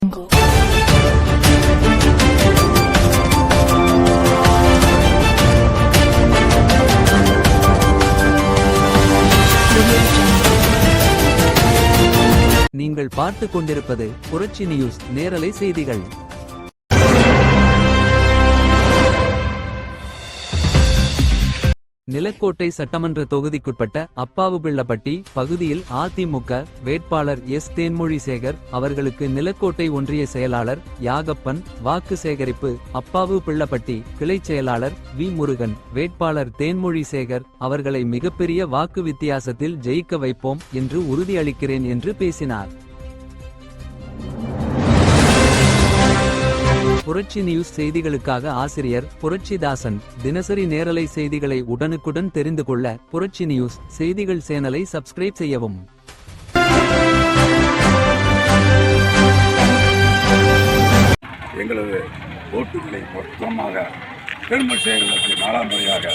நீங்கள் பார்த்துக் கொண்டிருப்பது புரட்சி நியூஸ் நேரலை செய்திகள். நிலக்கோட்டை சட்டமன்ற தொகுதிக்குட்பட்ட அப்பாவுபிள்ளப்பட்டி பகுதியில் அதிமுக வேட்பாளர் எஸ் தேன்மொழிசேகர் அவர்களுக்கு நிலக்கோட்டை ஒன்றிய செயலாளர் யாகப்பன் வாக்கு சேகரிப்பு. அப்பாவுபிள்ளப்பட்டி கிளை செயலாளர் வி முருகன் வேட்பாளர் தேன்மொழிசேகர் அவர்களை மிகப்பெரிய வாக்கு வித்தியாசத்தில் ஜெயிக்க வைப்போம் என்று உறுதியளிக்கிறேன் என்று பேசினார். புரட்சி நியூஸ் செய்திகளுக்காக ஆசிரியர் புரட்சிதாசன். தினசரி நேரலை செய்திகளை உடனுக்குடன் தெரிந்து கொள்ள புரட்சி நியூஸ் செய்திகள் சேனலை சப்ஸ்கிரைப் செய்யவும். எங்களது ஓட்டுகளை மொத்தமாக தேன்மொழிசேகருக்கு 4ஆம் முறையாக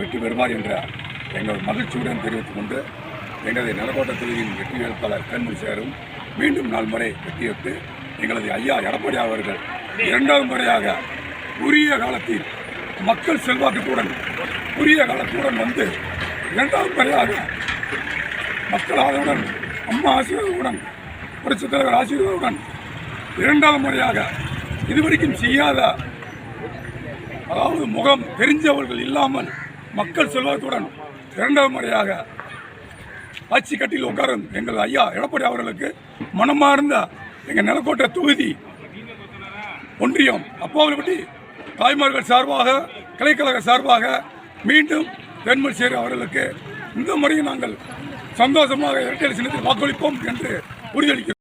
வெற்றி பெறுவார் என்ற எங்கள் மகிழ்ச்சியுடன் தெரிவித்துக் கொண்டு எங்களது நிலக்கோட்டை தொகுதியின் வெற்றி வேட்பாளர் தேன்மொழிசேகரும் மீண்டும் 4 முறை வெற்றியிட்டு எங்களது ஐயா எடப்பாடி அவர்கள் 2வது முறையாக உரிய காலத்தில் மக்கள் செல்வாக்குடன் வந்து 2வது முறையாக மக்கள் ஆதரவுடன் அம்மா ஆசீர்வாதத்துடன் புரட்சித் தலைவர் ஆசீர்வாதத்துடன் 2வது முறையாக இதுவரைக்கும் செய்யாத, அதாவது முகம் தெரிஞ்சவர்கள் இல்லாமல் மக்கள் செல்வாக்குடன் 2வது முறையாக ஆட்சி கட்டில் உட்காரும் எங்கள் ஐயா எடப்பாடி அவர்களுக்கு மனமார்ந்த எங்கள் நிலக்கோட்டை தொகுதி ஒன்றியம் அப்பாவுபிள்ளப்பட்டி தாய்மார்கள் சார்பாக கிளைக்கழக சார்பாக மீண்டும் தேன்மொழிசேகர் அவர்களுக்கு இந்த முறையும் நாங்கள் சந்தோஷமாக இரட்டை சின்னத்தில் வாக்களிப்போம் என்று உறுதியளிக்கிறோம்.